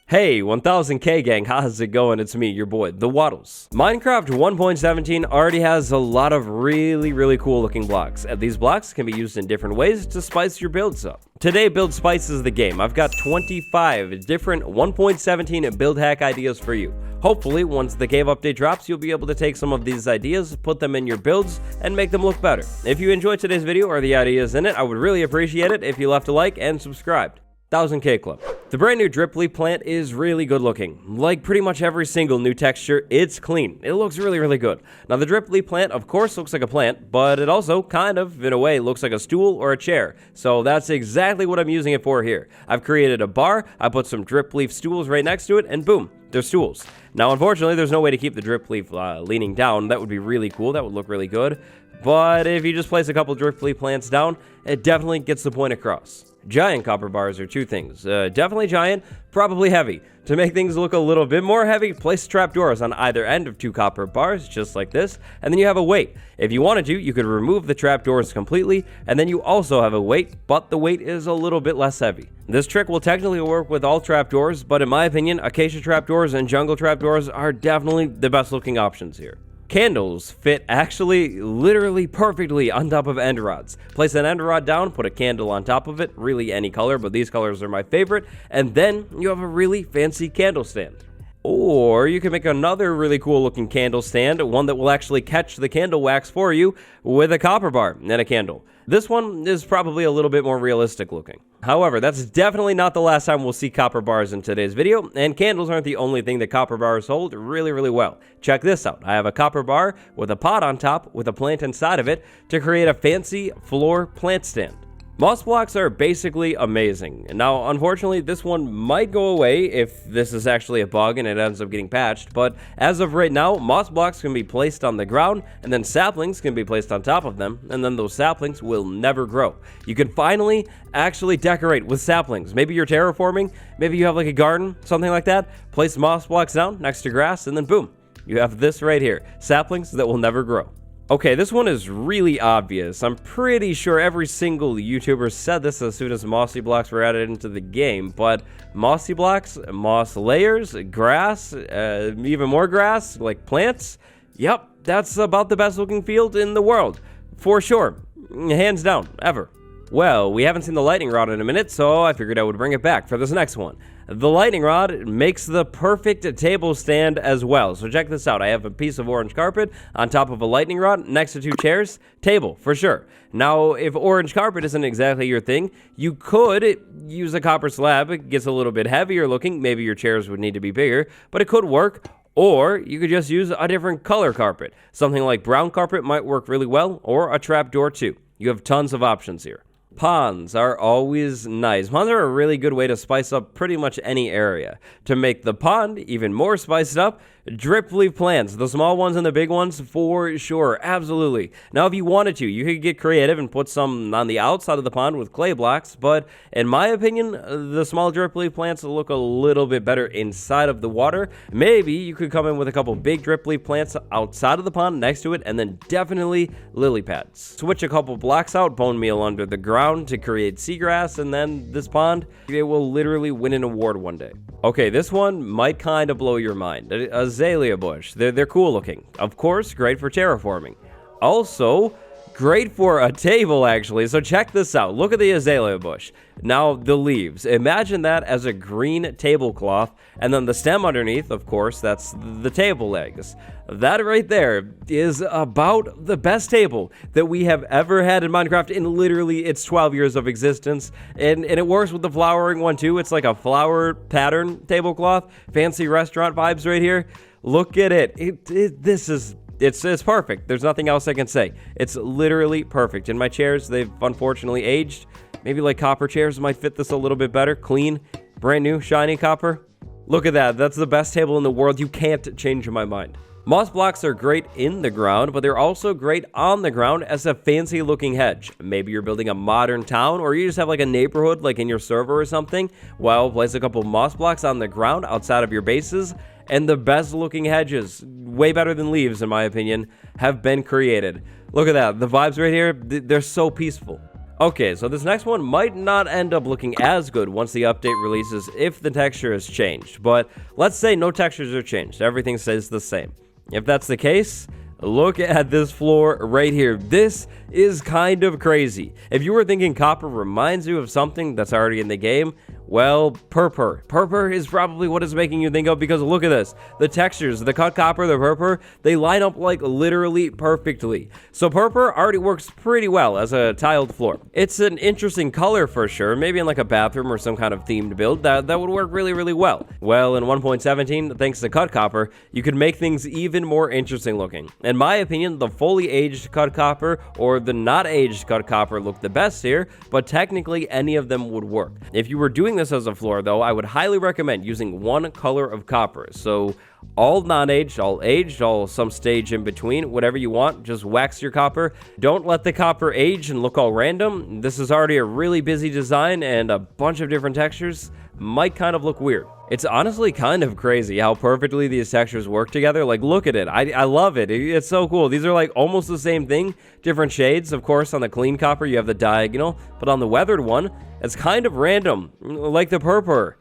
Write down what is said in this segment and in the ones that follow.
Hey, 1000K gang, how's it going? It's me, your boy, The Waddles. Minecraft 1.17 already has a lot of really cool looking blocks, and these blocks can be used in different ways to spice your builds up. Today, Build Spices the game. I've got 25 different 1.17 build hack ideas for you. Hopefully, once the cave update drops, you'll be able to take some of these ideas, put them in your builds, and make them look better. If you enjoyed today's video or the ideas in it, I would really appreciate it if you left a like and subscribed. 1000K Club. The brand new drip leaf plant is really good looking. Like pretty much every single new texture, it's clean. It looks really good. Now the drip leaf plant of course looks like a plant, but it also kind of, in a way, looks like a stool or a chair. So that's exactly what I'm using it for here. I've created a bar, I put some drip leaf stools right next to it, and boom, they're stools. Now unfortunately, there's no way to keep the drip leaf leaning down. That would be really cool, that would look really good. But if you just place a couple drip leaf plants down, it definitely gets the point across. Giant copper bars are two things. Definitely giant, probably heavy. To make things look a little bit more heavy, place trapdoors on either end of two copper bars, just like this, and then you have a weight. If you wanted to, you could remove the trapdoors completely, and then you also have a weight, but the weight is a little bit less heavy. This trick will technically work with all trapdoors, but in my opinion, acacia trapdoors and jungle trapdoors are definitely the best looking options here. Candles fit actually literally perfectly on top of end rods. Place an end rod down, put a candle on top of it, really any color, but these colors are my favorite, and then you have a really fancy candle stand. Or you can make another really cool looking candle stand, one that will actually catch the candle wax for you with a copper bar and a candle. This one is probably a little bit more realistic looking. However, that's definitely not the last time we'll see copper bars in today's video, and candles aren't the only thing that copper bars hold really well. Check this out. I have a copper bar with a pot on top with a plant inside of it to create a fancy floor plant stand. Moss blocks are basically amazing. Now, unfortunately, this one might go away if this is actually a bug and it ends up getting patched, but as of right now, moss blocks can be placed on the ground, and then saplings can be placed on top of them, and then those saplings will never grow. You can finally actually decorate with saplings. Maybe you're terraforming, maybe you have like a garden, something like that. Place moss blocks down next to grass, and then boom, you have this right here, saplings that will never grow. Okay, this one is really obvious. I'm pretty sure every single YouTuber said this as soon as mossy blocks were added into the game, but mossy blocks, moss layers, grass, even more grass, like plants, yep, that's about the best looking field in the world. For sure. Hands down, ever. Well, we haven't seen the lightning rod in a minute, so I figured I would bring it back for this next one. The lightning rod makes the perfect table stand as well. So check this out. I have a piece of orange carpet on top of a lightning rod next to two chairs. Table, for sure. Now, if orange carpet isn't exactly your thing, you could use a copper slab. It gets a little bit heavier looking. Maybe your chairs would need to be bigger, but it could work. Or you could just use a different color carpet. Something like brown carpet might work really well, or a trapdoor too. You have tons of options here. Ponds are always nice. Ponds are a really good way to spice up pretty much any area. To make the pond even more spiced up, drip leaf plants, the small ones and the big ones, for sure, absolutely. Now, if you wanted to, you could get creative and put some on the outside of the pond with clay blocks, but in my opinion, the small drip leaf plants look a little bit better inside of the water. Maybe you could come in with a couple big drip leaf plants outside of the pond next to it, and then definitely lily pads. Switch a couple blocks out, bone meal under the ground to create seagrass, and then this pond, it will literally win an award one day. Okay, this one might kind of blow your mind. Azalea bush. They're cool looking. Of course, great for terraforming. Also, great for a table, actually. So check this out. Look at the azalea bush. Now, the leaves. Imagine that as a green tablecloth, and then the stem underneath, of course, that's the table legs. That right there is about the best table that we have ever had in Minecraft in literally its 12 years of existence. And it works with the flowering one too. It's like a flower pattern tablecloth. Fancy restaurant vibes right here. Look at it. It's perfect. There's nothing else I can say. It's literally perfect. And my chairs, they've unfortunately aged. Maybe like copper chairs might fit this a little bit better. Clean, brand new, shiny copper. Look at that. That's the best table in the world. You can't change my mind. Moss blocks are great in the ground, but they're also great on the ground as a fancy looking hedge. Maybe you're building a modern town, or you just have like a neighborhood like in your server or something. Well, place a couple moss blocks on the ground outside of your bases, and the best looking hedges, way better than leaves in my opinion, have been created. Look at that. The vibes right here, they're so peaceful. Okay, so this next one might not end up looking as good once the update releases if the texture has changed, but let's say no textures are changed, everything stays the same. If that's the case, look at this floor right here. This is kind of crazy. If you were thinking copper reminds you of something that's already in the game, well, purpur. Purpur is probably what it's making you think of, because look at this. The textures, the cut copper, the purpur, they line up like literally perfectly. So purpur already works pretty well as a tiled floor. It's an interesting color for sure. Maybe in like a bathroom or some kind of themed build, that would work really, really well. Well, in 1.17, thanks to cut copper, you could make things even more interesting looking. In my opinion, the fully aged cut copper or the not aged cut copper look the best here, but technically any of them would work. If you were doing this as a floor though, I would highly recommend using one color of copper. So all non-aged, all aged, all some stage in between, whatever you want, just wax your copper. Don't let the copper age and look all random. This is already a really busy design, and a bunch of different textures might kind of look weird. It's honestly kind of crazy how perfectly these textures work together. Like, look at it. I love it. It's so cool. These are like almost the same thing, different shades. Of course, on the clean copper, you have the diagonal, but on the weathered one, it's kind of random, like the purpur.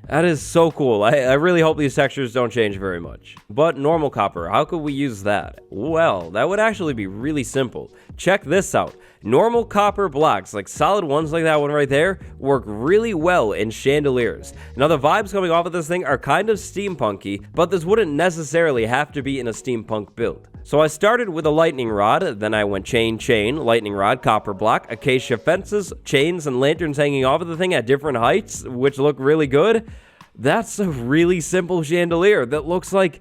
That is so cool. I really hope these textures don't change very much. But normal copper, how could we use that? Well, that would actually be really simple. Check this out. Normal copper blocks, like solid ones like that one right there, work really well in chandeliers. Now the vibes coming off of this thing are kind of steampunky, but this wouldn't necessarily have to be in a steampunk build. So I started with a lightning rod, then I went chain, lightning rod, copper block, acacia fences, chains, and lanterns hanging off of the thing at different heights, which look really good. That's a really simple chandelier that looks like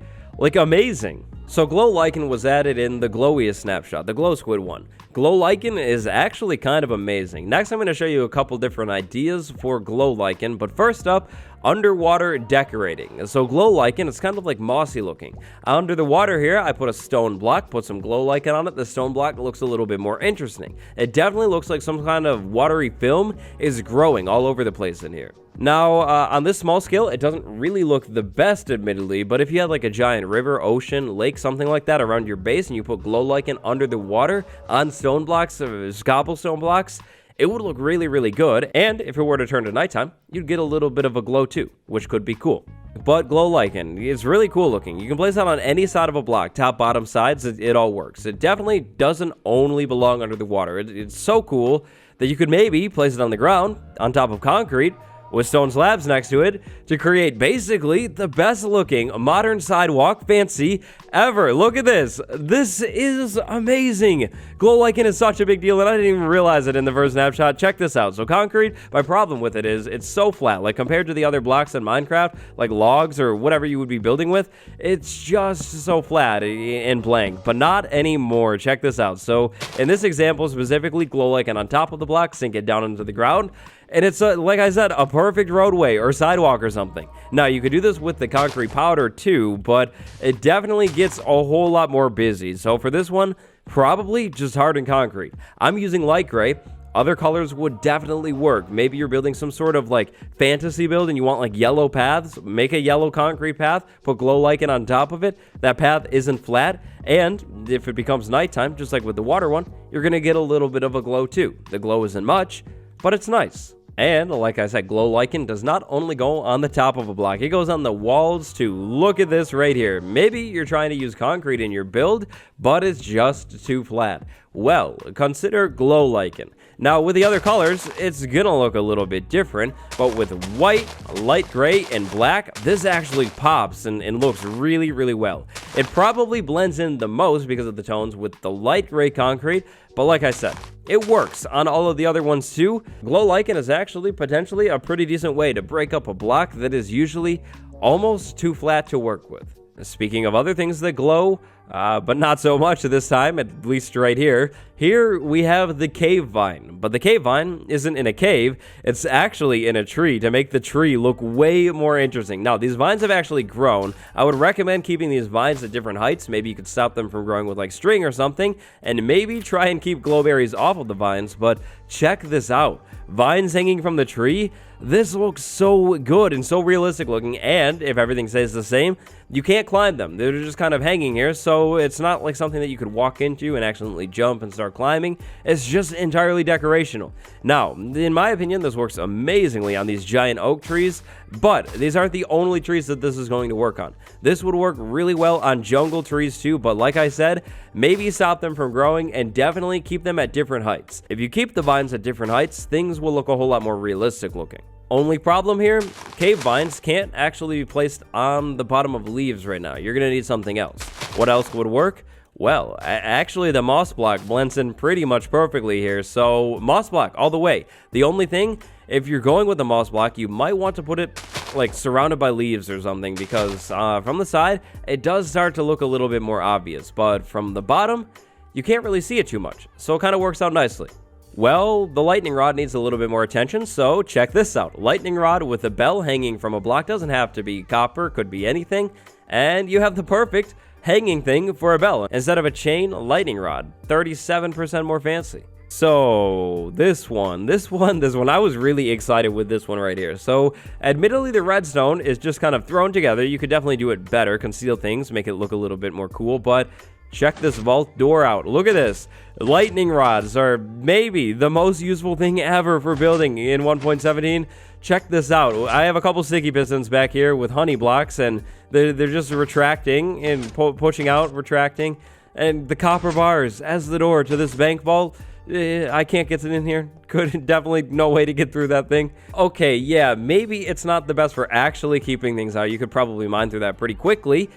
amazing. So Glow Lichen was added in the Glowiest snapshot, the Glow Squid one. Glow Lichen is actually kind of amazing. Next, I'm going to show you a couple different ideas for Glow Lichen, but first up, underwater decorating. So Glow Lichen, it's kind of like mossy looking. Under the water here, I put a stone block, put some Glow Lichen on it. The stone block looks a little bit more interesting. It definitely looks like some kind of watery film is growing all over the place in here. Now, on this small scale, it doesn't really look the best, admittedly, but if you had like a giant river, ocean, lake, something like that around your base, and you put Glow Lichen under the water on stone blocks, cobblestone blocks, it would look really, really good. And if it were to turn to nighttime, you'd get a little bit of a glow too, which could be cool. But Glow Lichen is really cool looking. You can place that on any side of a block, top, bottom, sides, it all works. It definitely doesn't only belong under the water. It's so cool that you could maybe place it on the ground, on top of concrete, with stone slabs next to it to create basically the best looking modern sidewalk fancy ever. Look at this. This is amazing. Glow Lichen is such a big deal, and I didn't even realize it in the first snapshot. Check this out. So concrete, my problem with it is it's so flat. Like compared to the other blocks in Minecraft, like logs or whatever you would be building with, it's just so flat and blank, but not anymore. Check this out. So in this example specifically, Glow Lichen on top of the block, sink it down into the ground, and it's, like I said, a perfect roadway or sidewalk or something. Now, you could do this with the concrete powder too, but it definitely gets a whole lot more busy. So for this one, probably just hardened concrete. I'm using light gray. Other colors would definitely work. Maybe you're building some sort of like fantasy build and you want like yellow paths. Make a yellow concrete path, put Glow Lichen on top of it. That path isn't flat. And if it becomes nighttime, just like with the water one, you're going to get a little bit of a glow too. The glow isn't much, but it's nice. And like I said, Glow Lichen does not only go on the top of a block, it goes on the walls too. Look at this right here. Maybe you're trying to use concrete in your build, but it's just too flat. Well, consider Glow Lichen. Now, with the other colors, it's gonna look a little bit different, but with white, light gray, and black, this actually pops and looks really, really well. It probably blends in the most because of the tones with the light gray concrete, but like I said, it works on all of the other ones too. Glow Lichen is actually potentially a pretty decent way to break up a block that is usually almost too flat to work with. Speaking of other things that glow, but not so much this time, at least right here. Here we have the cave vine, but the cave vine isn't in a cave, it's actually in a tree to make the tree look way more interesting. Now, these vines have actually grown. I would recommend keeping these vines at different heights. Maybe you could stop them from growing with like string or something, and maybe try and keep glowberries off of the vines, but check this out. Vines hanging from the tree, this looks so good and so realistic looking, and if everything stays the same, you can't climb them. They're just kind of hanging here, so so it's not like something that you could walk into and accidentally jump and start climbing. It's just entirely decorational. Now, in my opinion, this works amazingly on these giant oak trees, but these aren't the only trees that this is going to work on. This would work really well on jungle trees too, but like I said, maybe stop them from growing and definitely keep them at different heights. If you keep the vines at different heights, things will look a whole lot more realistic looking. Only problem here, cave vines can't actually be placed on the bottom of leaves right now. You're gonna need something else. What else would work? Well, actually the moss block blends in pretty much perfectly here, so moss block all the way. The only thing, if you're going with the moss block, you might want to put it like surrounded by leaves or something, because from the side, it does start to look a little bit more obvious, but from the bottom, you can't really see it too much, so it kind of works out nicely. Well, the lightning rod needs a little bit more attention, so check this out. Lightning rod with a bell hanging from a block, doesn't have to be copper, could be anything, and you have the perfect hanging thing for a bell. Instead of a chain, lightning rod, 37% more fancy. So this one, I was really excited with this one right here. So admittedly, the redstone is just kind of thrown together. You could definitely do it better, conceal things, make it look a little bit more cool, but check this vault door out. Look at this. Lightning rods are maybe the most useful thing ever for building in 1.17. Check this out. I have a couple sticky pistons back here with honey blocks, and they're just retracting and pushing out, retracting. And the copper bars as the door to this bank vault. I can't get it in here. Definitely no way to get through that thing. Okay, yeah, maybe it's not the best for actually keeping things out. You could probably mine through that pretty quickly.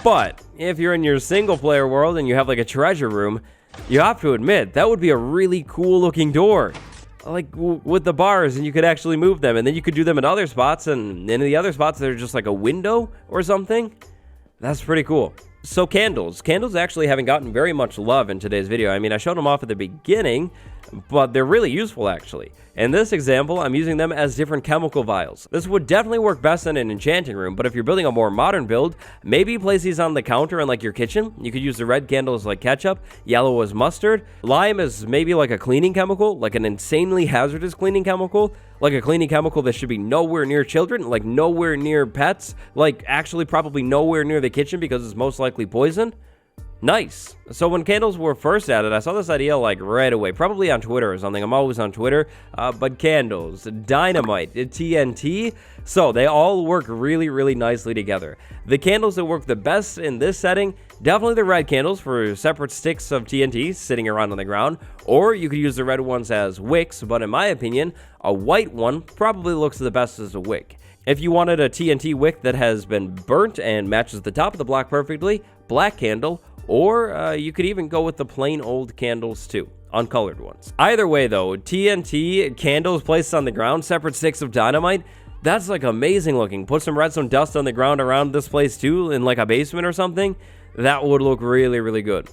But if you're in your single player world and you have like a treasure room, you have to admit that would be a really cool looking door, like with the bars, and you could actually move them, and then you could do them in other spots, and in the other spots they're just like a window or something. That's pretty cool. So candles actually haven't gotten very much love in today's video. I mean, I showed them off at the beginning, but they're really useful actually. In this example, I'm using them as different chemical vials. This would definitely work best in an enchanting room, but if you're building a more modern build, maybe place these on the counter in like your kitchen. You could use the red candle as like ketchup, yellow as mustard, lime is maybe like a cleaning chemical, like an insanely hazardous cleaning chemical, like a cleaning chemical that should be nowhere near children, like nowhere near pets, like actually probably nowhere near the kitchen because it's most likely poison. Nice. So when candles were first added, I saw this idea like right away, probably on Twitter or something. I'm always on Twitter, but candles, dynamite, TNT, so they all work really, really nicely together. The candles that work the best in this setting, definitely the red candles for separate sticks of TNT sitting around on the ground, or you could use the red ones as wicks, but in my opinion, a white one probably looks the best as a wick. If you wanted a TNT wick that has been burnt and matches the top of the block perfectly, black candle, or you could even go with the plain old candles too, uncolored ones. Either way though, TNT candles placed on the ground, separate sticks of dynamite, that's like amazing looking. Put some redstone dust on the ground around this place too, in like a basement or something, that would look really, really good.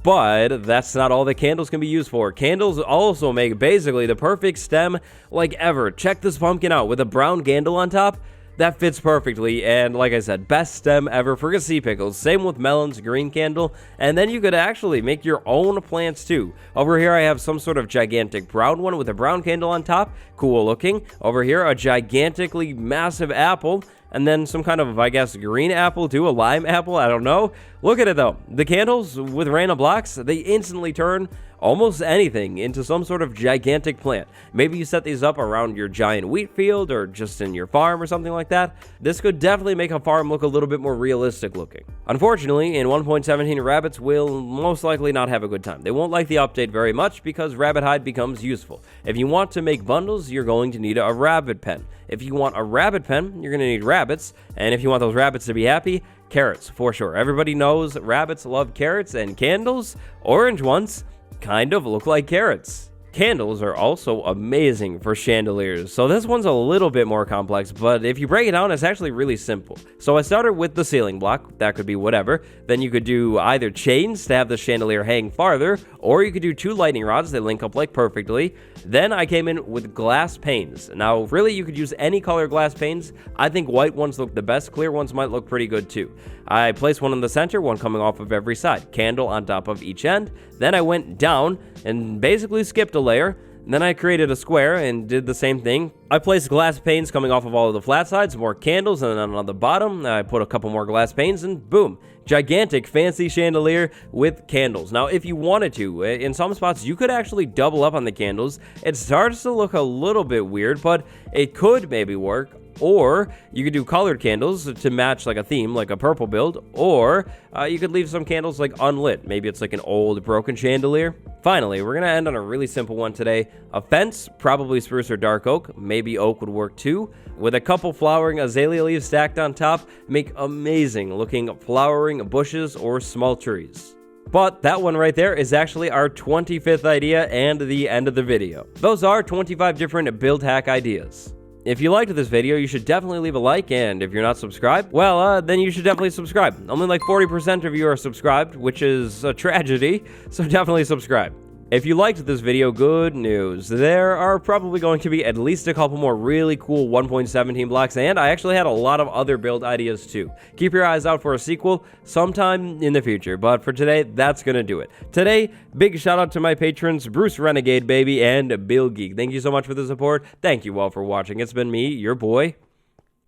But that's not all that candles can be used for. Candles also make basically the perfect stem like ever. Check this pumpkin out with a brown candle on top. That fits perfectly, and like I said, best stem ever for sea pickles. Same with melons, green candle, and then you could actually make your own plants too. Over here I have some sort of gigantic brown one with a brown candle on top, cool looking. Over here a gigantically massive apple, and then some kind of, I guess, green apple too, a lime apple, I don't know. Look at it though, the candles with random blocks, they instantly turn almost anything into some sort of gigantic plant. Maybe you set these up around your giant wheat field or just in your farm or something like that. This could definitely make a farm look a little bit more realistic looking. Unfortunately, in 1.17, rabbits will most likely not have a good time. They won't like the update very much because rabbit hide becomes useful. If you want to make bundles, you're going to need a rabbit pen. If you want a rabbit pen, you're going to need rabbits. And if you want those rabbits to be happy, carrots for sure. Everybody knows rabbits love carrots, and candles, orange ones, kind of look like carrots. Candles are also amazing for chandeliers, so this one's a little bit more complex, but if you break it down, it's actually really simple. So I started with the ceiling block, that could be whatever, then you could do either chains to have the chandelier hang farther, or you could do two lightning rods that link up like perfectly. Then I came in with glass panes. Now really you could use any color glass panes. I think white ones look the best, clear ones might look pretty good too. I placed one in the center, one coming off of every side, candle on top of each end. Then I went down and basically skipped a layer. Then I created a square and did the same thing. I placed glass panes coming off of all of the flat sides, more candles, and then on the bottom, I put a couple more glass panes, and boom, gigantic fancy chandelier with candles. Now, if you wanted to, in some spots, you could actually double up on the candles. It starts to look a little bit weird, but it could maybe work. Or you could do colored candles to match like a theme, like a purple build, or you could leave some candles like unlit. Maybe it's like an old broken chandelier. Finally, we're going to end on a really simple one today. A fence, probably spruce or dark oak, maybe oak would work too, with a couple flowering azalea leaves stacked on top, make amazing looking flowering bushes or small trees. But that one right there is actually our 25th idea and the end of the video. Those are 25 different build hack ideas. If you liked this video, you should definitely leave a like, and if you're not subscribed, well, then you should definitely subscribe. Only like 40% of you are subscribed, which is a tragedy, so definitely subscribe. If you liked this video, good news. There are probably going to be at least a couple more really cool 1.17 blocks, and I actually had a lot of other build ideas too. Keep your eyes out for a sequel sometime in the future, but for today, that's gonna do it. Today, big shout out to my patrons, Bruce Renegade Baby and Bill Geek. Thank you so much for the support. Thank you all for watching. It's been me, your boy.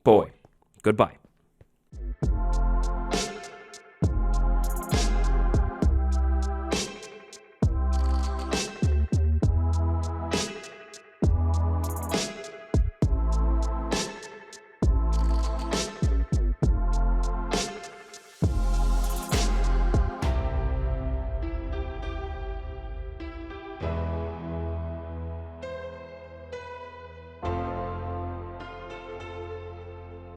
Goodbye.